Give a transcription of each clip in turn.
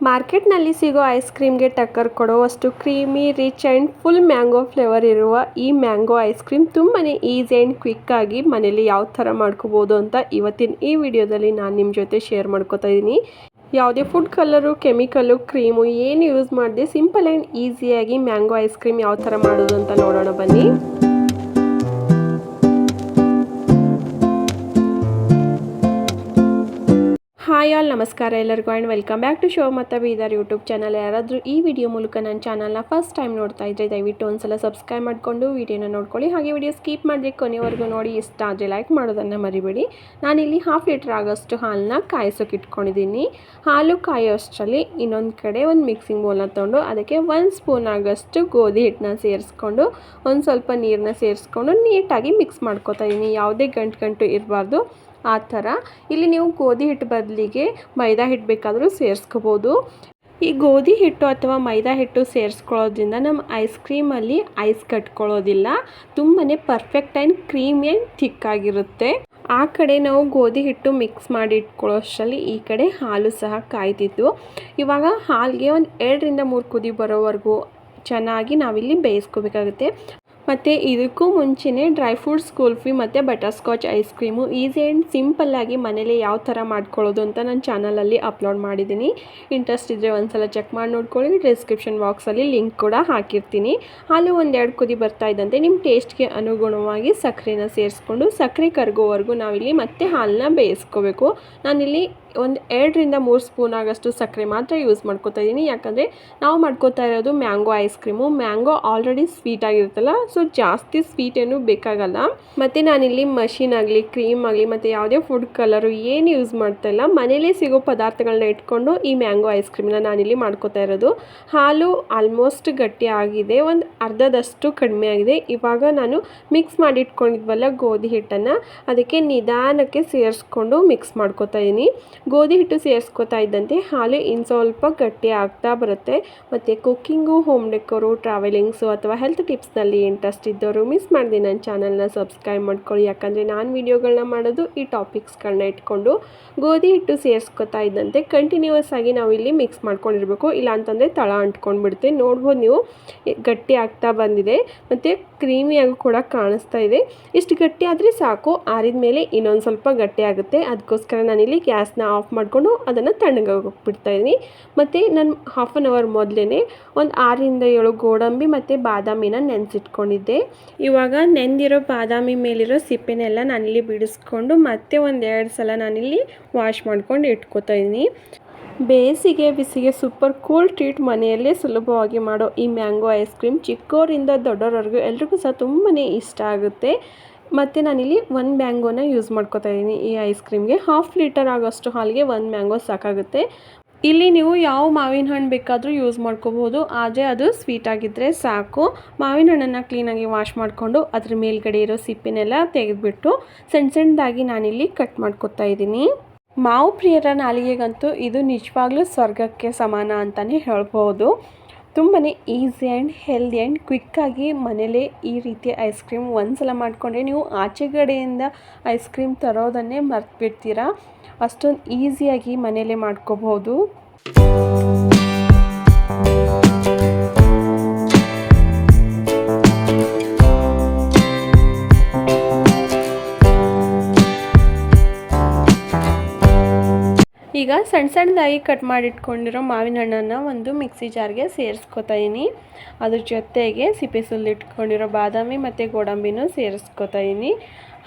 ಮಾರ್ಕೆಟ್ನಲ್ಲಿ ಸಿಗೋ ಐಸ್ ಕ್ರೀಮ್ಗೆ ಟಕ್ಕರ್ ಕೊಡುವಷ್ಟು creamy rich and full mango flavour ಇರುವ ಈ ಮ್ಯಾಂಗೋ ಐಸ್ ಕ್ರೀಮ್ ತುಂಬಾ ಈಸಿ ಆ್ಯಂಡ್ ಕ್ವಿಕ್ಕಾಗಿ ಮನೇಲಿ ಯಾವ ಥರ ಮಾಡ್ಕೋಬೋದು ಅಂತ ಇವತ್ತಿನ ಈ ವಿಡಿಯೋದಲ್ಲಿ ನಾನು ನಿಮ್ಮ ಜೊತೆ ಶೇರ್ ಮಾಡ್ಕೋತಾ ಇದ್ದೀನಿ. ಯಾವುದೇ ಫುಡ್ ಕಲರು ಕೆಮಿಕಲ್ಲು ಕ್ರೀಮು ಏನು ಯೂಸ್ ಮಾಡದೆ ಸಿಂಪಲ್ ಆ್ಯಂಡ್ ಈಸಿಯಾಗಿ ಮ್ಯಾಂಗೋ ಐಸ್ ಕ್ರೀಮ್ ಯಾವ ಥರ ಮಾಡೋದು ಅಂತ ನೋಡೋಣ ಬನ್ನಿ. ಹಾಯ್ ಆಲ್, ನಮಸ್ಕಾರ ಎಲ್ಲರಿಗೂ and welcome back to Shivamogga Bidar YouTube channel. ಯಾರಾದರೂ ಈ ವಿಡಿಯೋ ಮೂಲಕ ನನ್ನ ಚಾನಲ್ನ ಫಸ್ಟ್ ಟೈಮ್ ನೋಡ್ತಾ ಇದ್ದರೆ ದಯವಿಟ್ಟು ಒಂದ್ಸಲ ಸಬ್ಸ್ಕ್ರೈಬ್ ಮಾಡಿಕೊಂಡು ವಿಡಿಯೋನ ನೋಡ್ಕೊಳ್ಳಿ. ಹಾಗೆ ವಿಡಿಯೋ ಸ್ಕಿಪ್ ಮಾಡದೆ ಕೊನೆವರೆಗೂ ನೋಡಿ. ಇಷ್ಟ ಆದರೆ ಲೈಕ್ ಮಾಡೋದನ್ನು ಮರಿಬೇಡಿ. ನಾನಿಲ್ಲಿ 1/2 ಲೀಟ್ರ್ ಆಗೋಷ್ಟು ಹಾಲನ್ನ ಕಾಯಿಸೋಕೆ ಇಟ್ಕೊಂಡಿದ್ದೀನಿ. ಹಾಲು ಕಾಯೋಷ್ಟರಲ್ಲಿ ಇನ್ನೊಂದು ಕಡೆ ಒಂದು ಮಿಕ್ಸಿಂಗ್ ಬೌಲ್ನ ತೊಗೊಂಡು ಅದಕ್ಕೆ 1 ಸ್ಪೂನ್ ಆಗೋಷ್ಟು ಗೋಧಿ ಹಿಟ್ಟನ್ನ ಸೇರಿಸ್ಕೊಂಡು ಒಂದು ಸ್ವಲ್ಪ ನೀರನ್ನ ಸೇರಿಸ್ಕೊಂಡು ನೀಟಾಗಿ ಮಿಕ್ಸ್ ಮಾಡ್ಕೊತಾ ಇದ್ದೀನಿ. ಯಾವುದೇ ಗಂಟು ಇರಬಾರ್ದು ಆ ಥರ. ಇಲ್ಲಿ ನೀವು ಗೋಧಿ ಹಿಟ್ಟು ಬದಲಿಗೆ ಮೈದಾ ಹಿಟ್ಟು ಬೇಕಾದರೂ ಸೇರಿಸ್ಕೋಬೋದು. ಈ ಗೋಧಿ ಹಿಟ್ಟು ಅಥವಾ ಮೈದಾ ಹಿಟ್ಟು ಸೇರಿಸ್ಕೊಳ್ಳೋದ್ರಿಂದ ನಮ್ಮ ಐಸ್ ಕ್ರೀಮಲ್ಲಿ ಐಸ್ ಕಟ್ಕೊಳ್ಳೋದಿಲ್ಲ. ತುಂಬಾ ಪರ್ಫೆಕ್ಟ್ ಆ್ಯಂಡ್ ಕ್ರೀಮಿ ಆ್ಯಂಡ್ ಥಿಕ್ಕಾಗಿರುತ್ತೆ. ಆ ಕಡೆ ನಾವು ಗೋಧಿ ಹಿಟ್ಟು ಮಿಕ್ಸ್ ಮಾಡಿ ಇಟ್ಕೊಳ್ಳೋಷ್ಟರಲ್ಲಿ ಈ ಕಡೆ ಹಾಲು ಸಹ ಕಾಯ್ತಿತ್ತು. ಇವಾಗ ಹಾಲಿಗೆ ಒಂದು 2ರಿಂದ 3 ಕುದಿ ಬರೋವರೆಗೂ ಚೆನ್ನಾಗಿ ನಾವಿಲ್ಲಿ ಬೇಯಿಸ್ಕೋಬೇಕಾಗುತ್ತೆ. ಮತ್ತು ಇದಕ್ಕೂ ಮುಂಚೆನೇ ಡ್ರೈ ಫ್ರೂಟ್ಸ್ ಕುಲ್ಫಿ ಮತ್ತು butter scotch ice cream easy and ಸಿಂಪಲ್ಲಾಗಿ ಮನೇಲಿ ಯಾವ ಥರ ಮಾಡ್ಕೊಳ್ಳೋದು ಅಂತ ನನ್ನ ಚಾನಲಲ್ಲಿ ಅಪ್ಲೋಡ್ ಮಾಡಿದ್ದೀನಿ. ಇಂಟ್ರೆಸ್ಟ್ ಇದ್ದರೆ ಒಂದ್ಸಲ ಚೆಕ್ ಮಾಡಿ ನೋಡ್ಕೊಳ್ಳಿ. ಡಿಸ್ಕ್ರಿಪ್ಷನ್ ಬಾಕ್ಸಲ್ಲಿ ಲಿಂಕ್ ಕೂಡ ಹಾಕಿರ್ತೀನಿ. ಹಾಲು 1-2 ಕುದಿ ಬರ್ತಾ ಇದ್ದಂತೆ ನಿಮ್ಮ ಟೇಸ್ಟ್ಗೆ ಅನುಗುಣವಾಗಿ ಸಕ್ಕರೆನ ಸೇರಿಸ್ಕೊಂಡು ಸಕ್ಕರೆ ಕರಗೋವರೆಗೂ ನಾವಿಲ್ಲಿ ಮತ್ತೆ ಹಾಲನ್ನ ಬೇಯಿಸ್ಕೋಬೇಕು. ನಾನಿಲ್ಲಿ ಒಂದು 2ರಿಂದ 3 ಸ್ಪೂನ್ ಆಗೋಷ್ಟು ಸಕ್ಕರೆ ಮಾತ್ರ ಯೂಸ್ ಮಾಡ್ಕೋತಾ ಇದ್ದೀನಿ. ಯಾಕಂದರೆ ನಾವು ಮಾಡ್ಕೋತಾ ಇರೋದು mango ice cream. Mango already sweet ಆಗಿರುತ್ತಲ್ಲ, ಸೊ ಜಾಸ್ತಿ ಸ್ವೀಟ್ ಏನೂ ಬೇಕಾಗಲ್ಲ. ಮತ್ತು ನಾನಿಲ್ಲಿ ಮಷೀನ್ ಆಗಲಿ ಕ್ರೀಮ್ ಆಗಲಿ ಮತ್ತು ಯಾವುದೇ ಫುಡ್ ಕಲರು ಏನು ಯೂಸ್ ಮಾಡ್ತಾ ಇಲ್ಲ. ಮನೇಲೇ ಸಿಗೋ ಪದಾರ್ಥಗಳನ್ನ ಇಟ್ಕೊಂಡು ಈ ಮ್ಯಾಂಗೋ ಐಸ್ ಕ್ರೀಮ್ನ ನಾನಿಲ್ಲಿ ಮಾಡ್ಕೋತಾ ಇರೋದು. ಹಾಲು ಆಲ್ಮೋಸ್ಟ್ ಗಟ್ಟಿ ಆಗಿದೆ, ಒಂದು ಅರ್ಧದಷ್ಟು ಕಡಿಮೆ ಆಗಿದೆ. ಇವಾಗ ನಾನು ಮಿಕ್ಸ್ ಮಾಡಿ ಇಟ್ಕೊಂಡಿದ್ವಲ್ಲ ಗೋಧಿ ಹಿಟ್ಟನ್ನು, ಅದಕ್ಕೆ ನಿಧಾನಕ್ಕೆ ಸೇರಿಸ್ಕೊಂಡು ಮಿಕ್ಸ್ ಮಾಡ್ಕೋತಾ ಇದ್ದೀನಿ. ಗೋಧಿ ಹಿಟ್ಟು ಸೇರಿಸ್ಕೋತಾ ಇದ್ದಂತೆ ಹಾಲು ಇನ್ನು ಸ್ವಲ್ಪ ಗಟ್ಟಿ ಆಗ್ತಾ ಬರುತ್ತೆ. ಮತ್ತು ಕುಕ್ಕಿಂಗು, ಹೋಮ್ ಡೆಕೋರು, ಟ್ರಾವೆಲಿಂಗ್ಸು ಅಥವಾ ಹೆಲ್ತ್ ಟಿಪ್ಸ್ನಲ್ಲಿ ಇಂಟ್ರೆಸ್ಟ್ ಇದ್ದವರು ಮಿಸ್ ಮಾಡಿದೆ ನನ್ನ ಚಾನಲ್ನ ಸಬ್ಸ್ಕ್ರೈಬ್ ಮಾಡ್ಕೊಳ್ಳಿ. ಯಾಕಂದರೆ ನಾನು ವೀಡಿಯೋಗಳನ್ನ ಮಾಡೋದು ಈ ಟಾಪಿಕ್ಸ್ಗಳನ್ನ ಇಟ್ಕೊಂಡು. ಗೋಧಿ ಹಿಟ್ಟು ಸೇರಿಸ್ಕೋತಾ ಇದ್ದಂತೆ ಕಂಟಿನ್ಯೂಸ್ ಆಗಿ ನಾವು ಇಲ್ಲಿ ಮಿಕ್ಸ್ ಮಾಡ್ಕೊಂಡಿರಬೇಕು, ಇಲ್ಲಾಂತಂದರೆ ತಳ ಅಂಟ್ಕೊಂಡ್ಬಿಡುತ್ತೆ. ನೋಡ್ಬೋದು ನೀವು ಗಟ್ಟಿ ಆಗ್ತಾ ಬಂದಿದೆ ಮತ್ತು ಕ್ರೀಮಿಯಾಗಿ ಕೂಡ ಕಾಣಿಸ್ತಾ ಇದೆ. ಇಷ್ಟು ಗಟ್ಟಿ ಆದರೆ ಸಾಕು. ಆರಿದ ಮೇಲೆ ಇನ್ನೊಂದು ಸ್ವಲ್ಪ ಗಟ್ಟಿ ಆಗುತ್ತೆ. ಅದಕ್ಕೋಸ್ಕರ ನಾನಿಲ್ಲಿ ಗ್ಯಾಸ್ನ ಆಫ್ ಮಾಡಿಕೊಂಡು ಅದನ್ನು ತಣ್ಣಗಾಗ್ಬಿಡ್ತಾ ಇದ್ದೀನಿ. ಮತ್ತು ನಾನು 1/2 ಅವರ್ ಮೊದಲೇ ಒಂದು 6ರಿಂದ 7 ಗೋಡಂಬಿ ಮತ್ತು ಬಾದಾಮಿನ ನೆನೆಸಿಟ್ಕೊಂಡಿದ್ದೆ. ಇವಾಗ ನೆಂದಿರೋ ಬಾದಾಮಿ ಮೇಲಿರೋ ಸಿಪ್ಪೆನೆಲ್ಲ ನಾನಿಲ್ಲಿ ಬಿಡಿಸ್ಕೊಂಡು ಮತ್ತೆ ಒಂದು 2 ಸಲ ನಾನಿಲ್ಲಿ ವಾಶ್ ಮಾಡ್ಕೊಂಡು ಇಟ್ಕೋತಾ ಇದ್ದೀನಿ. ಬೇಸಿಗೆ ಬಿಸಿಗೆ ಸೂಪರ್ ಕೂಲ್ ಟ್ರೀಟ್. ಮನೆಯಲ್ಲೇ ಸುಲಭವಾಗಿ ಮಾಡೋ ಈ ಮ್ಯಾಂಗೋ ಐಸ್ ಕ್ರೀಮ್ ಚಿಕ್ಕವರಿಂದ ದೊಡ್ಡವರವರೆಗೂ ಎಲ್ರಿಗೂ ಸಹ ತುಂಬಾ ಇಷ್ಟ ಆಗುತ್ತೆ. ಮತ್ತು ನಾನಿಲ್ಲಿ 1 ಮ್ಯಾಂಗೋನ ಯೂಸ್ ಮಾಡ್ಕೋತಾ ಇದ್ದೀನಿ ಈ ಐಸ್ ಕ್ರೀಮ್ಗೆ. 1/2 ಲೀಟರ್ ಆಗೋಷ್ಟು ಹಾಲಿಗೆ 1 ಮ್ಯಾಂಗೋ ಸಾಕಾಗುತ್ತೆ. ಇಲ್ಲಿ ನೀವು ಯಾವ ಮಾವಿನ ಹಣ್ಣು ಬೇಕಾದರೂ ಯೂಸ್ ಮಾಡ್ಕೋಬೋದು, ಆದರೆ ಅದು ಸ್ವೀಟ್ ಆಗಿದ್ದರೆ ಸಾಕು. ಮಾವಿನ ಹಣ್ಣನ್ನು ಕ್ಲೀನಾಗಿ ವಾಶ್ ಮಾಡಿಕೊಂಡು ಅದ್ರ ಮೇಲ್ಗಡೆ ಇರೋ ಸಿಪ್ಪೆನೆಲ್ಲ ತೆಗೆದುಬಿಟ್ಟು ಸಣ್ಣದಾಗಿ ನಾನಿಲ್ಲಿ ಕಟ್ ಮಾಡ್ಕೋತಾ ಇದ್ದೀನಿ. ಮಾವು ಪ್ರಿಯರ ನಾಲಿಗೆಗಂತೂ ಇದು ನಿಜವಾಗ್ಲೂ ಸ್ವರ್ಗಕ್ಕೆ ಸಮಾನ ಅಂತಲೇ ಹೇಳ್ಬೋದು. ತುಂಬಾ ಈಸಿ ಆ್ಯಂಡ್ ಹೆಲ್ದಿ ಆ್ಯಂಡ್ ಕ್ವಿಕ್ಕಾಗಿ ಮನೇಲೇ ಈ ರೀತಿ ಐಸ್ ಕ್ರೀಮ್ ಒಂದ್ಸಲ ಮಾಡಿಕೊಂಡ್ರೆ ನೀವು ಆಚೆಗಡೆಯಿಂದ ಐಸ್ ಕ್ರೀಮ್ ತರೋದನ್ನೇ ಮರ್ತ್ಬಿಡ್ತೀರಾ. ಅಷ್ಟೊಂದು ಈಸಿಯಾಗಿ ಮನೇಲೇ ಮಾಡ್ಕೋಬಹುದು. ಈಗ ಸಣ್ಣದಾಗಿ ಕಟ್ ಮಾಡಿಟ್ಕೊಂಡಿರೋ ಮಾವಿನ ಹಣ್ಣನ್ನು ಒಂದು ಮಿಕ್ಸಿ ಜಾರ್ಗೆ ಸೇರಿಸ್ಕೊತಾ ಇದ್ದೀನಿ. ಅದ್ರ ಜೊತೆಗೆ ಸಿಪ್ಪೆ ಸುಲಿಟ್ಕೊಂಡಿರೋ ಬಾದಾಮಿ ಮತ್ತು ಗೋಡಂಬಿನೂ ಸೇರಿಸ್ಕೊತಾ ಇದ್ದೀನಿ.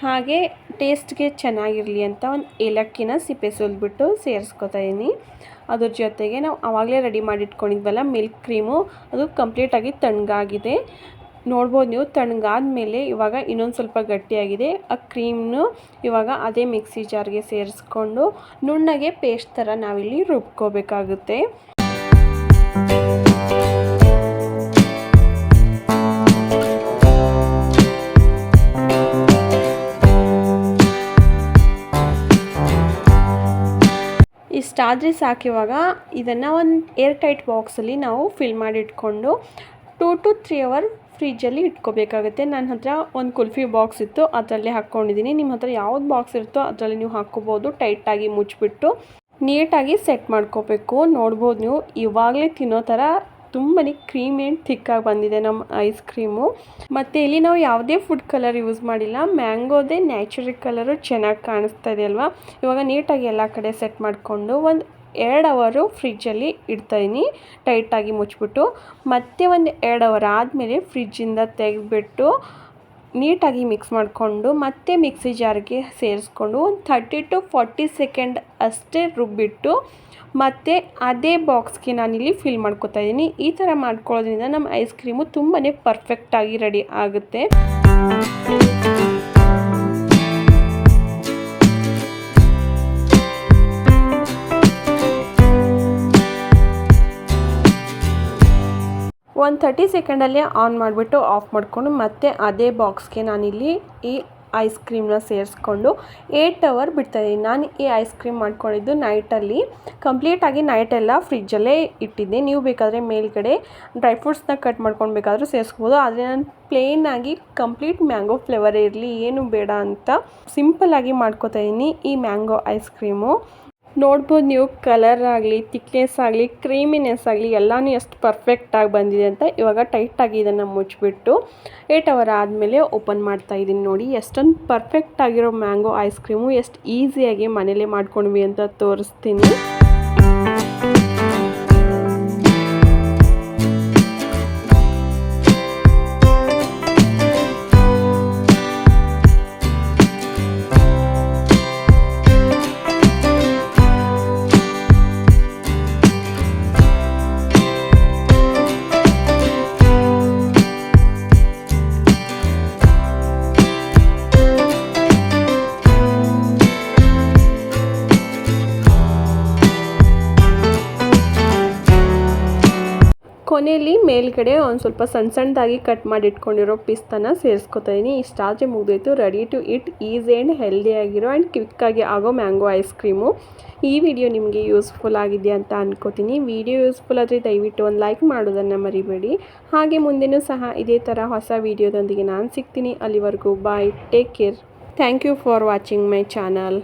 ಹಾಗೆ ಟೇಸ್ಟ್ಗೆ ಚೆನ್ನಾಗಿರಲಿ ಅಂತ ಒಂದು ಏಲಕ್ಕಿನ ಸಿಪ್ಪೆ ಸುಲಿದ್ಬಿಟ್ಟು ಸೇರಿಸ್ಕೊತಾ ಇದ್ದೀನಿ. ಅದ್ರ ಜೊತೆಗೆ ನಾವು ಆವಾಗಲೇ ರೆಡಿ ಮಾಡಿಟ್ಕೊಂಡಿದ್ವಲ್ಲ ಮಿಲ್ಕ್ ಕ್ರೀಮು, ಅದು ಕಂಪ್ಲೀಟಾಗಿ ತಣ್ಣಗಾಗಿದೆ. ನೋಡ್ಬೋದು ನೀವು. ತಣ್ಣಗಾದ್ಮೇಲೆ ಇವಾಗ ಇನ್ನೊಂದು ಸ್ವಲ್ಪ ಗಟ್ಟಿಯಾಗಿದೆ. ಆ ಕ್ರೀಮ್ನು ಇವಾಗ ಅದೇ ಮಿಕ್ಸಿ ಜಾರ್ಗೆ ಸೇರಿಸ್ಕೊಂಡು ನುಣ್ಣಗೆ ಪೇಸ್ಟ್ ಥರ ನಾವಿಲ್ಲಿ ರುಬ್ಕೋಬೇಕಾಗುತ್ತೆ. ಇಷ್ಟಾದರೆ ಸಾಕು. ಇವಾಗ ಇದನ್ನು ಒಂದು ಏರ್ ಟೈಟ್ ಬಾಕ್ಸಲ್ಲಿ ನಾವು ಫಿಲ್ ಮಾಡಿ ಇಟ್ಕೊಂಡು 2 to 3 ಅವರ್ ಫ್ರಿಜ್ಜಲ್ಲಿ ಇಟ್ಕೋಬೇಕಾಗುತ್ತೆ. ನನ್ನ ಹತ್ರ ಒಂದು ಕುಲ್ಫಿ ಬಾಕ್ಸ್ ಇತ್ತು, ಅದರಲ್ಲೇ ಹಾಕ್ಕೊಂಡಿದ್ದೀನಿ. ನಿಮ್ಮ ಹತ್ರ ಯಾವ್ದು ಬಾಕ್ಸ್ ಇರುತ್ತೋ ಅದರಲ್ಲಿ ನೀವು ಹಾಕ್ಕೋಬೋದು. ಟೈಟಾಗಿ ಮುಚ್ಚಿಬಿಟ್ಟು ನೀಟಾಗಿ ಸೆಟ್ ಮಾಡ್ಕೋಬೇಕು. ನೋಡ್ಬೋದು ನೀವು ಇವಾಗಲೇ ತಿನ್ನೋ ಥರ ತುಂಬಾ ಕ್ರೀಮಿ ಆ್ಯಂಡ್ ಥಿಕ್ಕಾಗಿ ಬಂದಿದೆ ನಮ್ಮ ಐಸ್ ಕ್ರೀಮು. ಮತ್ತು ಇಲ್ಲಿ ನಾವು ಯಾವುದೇ ಫುಡ್ ಕಲರ್ ಯೂಸ್ ಮಾಡಿಲ್ಲ, ಮ್ಯಾಂಗೋದೇ ನ್ಯಾಚುರಲ್ ಕಲರು ಚೆನ್ನಾಗಿ ಕಾಣಿಸ್ತಾ ಇದೆ ಅಲ್ವಾ. ಇವಾಗ ನೀಟಾಗಿ ಎಲ್ಲ ಕಡೆ ಸೆಟ್ ಮಾಡಿಕೊಂಡು ಒಂದು 2 ಅವರು ಫ್ರಿಜ್ಜಲ್ಲಿ ಇಡ್ತಾಯಿದ್ದೀನಿ ಟೈಟಾಗಿ ಮುಚ್ಚಿಬಿಟ್ಟು. ಮತ್ತೆ ಒಂದು 2 ಅವರ್ ಆದಮೇಲೆ ಫ್ರಿಜ್ಜಿಂದ ತೆಗೆದುಬಿಟ್ಟು ನೀಟಾಗಿ ಮಿಕ್ಸ್ ಮಾಡಿಕೊಂಡು ಮತ್ತೆ ಮಿಕ್ಸಿ ಜಾರ್ಗೆ ಸೇರಿಸ್ಕೊಂಡು ಒಂದು 30 to 40 ಸೆಕೆಂಡ್ ಅಷ್ಟೇ ರುಬ್ಬಿಟ್ಟು ಮತ್ತು ಅದೇ ಬಾಕ್ಸ್ಗೆ ನಾನಿಲ್ಲಿ ಫಿಲ್ ಮಾಡ್ಕೊತಾ ಇದ್ದೀನಿ. ಈ ಥರ ಮಾಡ್ಕೊಳ್ಳೋದ್ರಿಂದ ನಮ್ಮ ಐಸ್ ಕ್ರೀಮು ತುಂಬಾ ಪರ್ಫೆಕ್ಟಾಗಿ ರೆಡಿ ಆಗುತ್ತೆ. 30 ಸೆಕೆಂಡಲ್ಲೇ ಆನ್ ಮಾಡಿಬಿಟ್ಟು ಆಫ್ ಮಾಡಿಕೊಂಡು ಮತ್ತೆ ಅದೇ ಬಾಕ್ಸ್ಗೆ ನಾನಿಲ್ಲಿ ಈ ಐಸ್ ಕ್ರೀಮ್ನ ಸೇರಿಸ್ಕೊಂಡು 8 ಅವರ್ ಬಿಡ್ತಾಯಿದ್ದೀನಿ. ನಾನು ಈ ಐಸ್ ಕ್ರೀಮ್ ಮಾಡ್ಕೊಂಡಿದ್ದು ನೈಟಲ್ಲಿ ಕಂಪ್ಲೀಟಾಗಿ ನೈಟೆಲ್ಲ ಫ್ರಿಜ್ಜಲ್ಲೇ ಇಟ್ಟಿದ್ದೆ. ನೀವು ಬೇಕಾದರೆ ಮೇಲ್ಗಡೆ ಡ್ರೈ ಫ್ರೂಟ್ಸ್ನ ಕಟ್ ಮಾಡ್ಕೊಂಡು ಬೇಕಾದರೂ ಸೇರಿಸ್ಬೋದು. ಆದರೆ ನಾನು ಪ್ಲೇನಾಗಿ ಕಂಪ್ಲೀಟ್ ಮ್ಯಾಂಗೋ ಫ್ಲೇವರೇ ಇರಲಿ, ಏನು ಬೇಡ ಅಂತ ಸಿಂಪಲ್ಲಾಗಿ ಮಾಡ್ಕೊತಾ ಇದ್ದೀನಿ ಈ ಮ್ಯಾಂಗೋ ಐಸ್ ಕ್ರೀಮು. ನೋಡ್ಬೋದು ನೀವು, ಕಲರ್ ಆಗಲಿ, ಥಿಕ್ನೆಸ್ ಆಗಲಿ, ಕ್ರೀಮಿನೆಸ್ ಆಗಲಿ ಎಲ್ಲನೂ ಎಷ್ಟು ಪರ್ಫೆಕ್ಟಾಗಿ ಬಂದಿದೆ ಅಂತ. ಇವಾಗ ಟೈಟಾಗಿ ಇದನ್ನು ಮುಚ್ಚಿಬಿಟ್ಟು 8 ಅವರ್ ಆದಮೇಲೆ ಓಪನ್ ಮಾಡ್ತಾ ಇದ್ದೀನಿ. ನೋಡಿ ಎಷ್ಟೊಂದು ಪರ್ಫೆಕ್ಟಾಗಿರೋ ಮ್ಯಾಂಗೋ ಐಸ್ ಕ್ರೀಮು ಎಷ್ಟು ಈಸಿಯಾಗಿ ಮನೇಲೇ ಮಾಡ್ಕೊಂಡ್ವಿ ಅಂತ ತೋರಿಸ್ತೀನಿ. ಕೊನೆಯಲ್ಲಿ ಮೇಲ್ಗಡೆ ಒಂದು ಸ್ವಲ್ಪ ಸಣ್ಣದಾಗಿ ಕಟ್ ಮಾಡಿ ಇಟ್ಕೊಂಡಿರೋ ಪಿಸ್ತಾನ ಸೇರಿಸ್ಕೊತಾ ಇದ್ದೀನಿ. ಇಷ್ಟಾದರೆ ಮುಗಿದೋಯ್ತು. Ready to eat, easy and ಹೆಲ್ದಿಯಾಗಿರೋ ಆ್ಯಂಡ್ ಕ್ವಿಕ್ಕಾಗಿ ಆಗೋ ಮ್ಯಾಂಗೋ ಐಸ್ ಕ್ರೀಮು. ಈ ವಿಡಿಯೋ ನಿಮಗೆ ಯೂಸ್ಫುಲ್ ಆಗಿದೆ ಅಂತ ಅನ್ಕೋತೀನಿ. ವಿಡಿಯೋ ಯೂಸ್ಫುಲ್ ಆದರೆ ದಯವಿಟ್ಟು ಒಂದು ಲೈಕ್ ಮಾಡೋದನ್ನು ಮರಿಬೇಡಿ. ಹಾಗೆ ಮುಂದೆನೂ ಸಹ ಇದೇ ಥರ ಹೊಸ ವಿಡಿಯೋದೊಂದಿಗೆ ನಾನು ಸಿಗ್ತೀನಿ. ಅಲ್ಲಿವರೆಗೂ bye, take care. Thank you for watching my channel.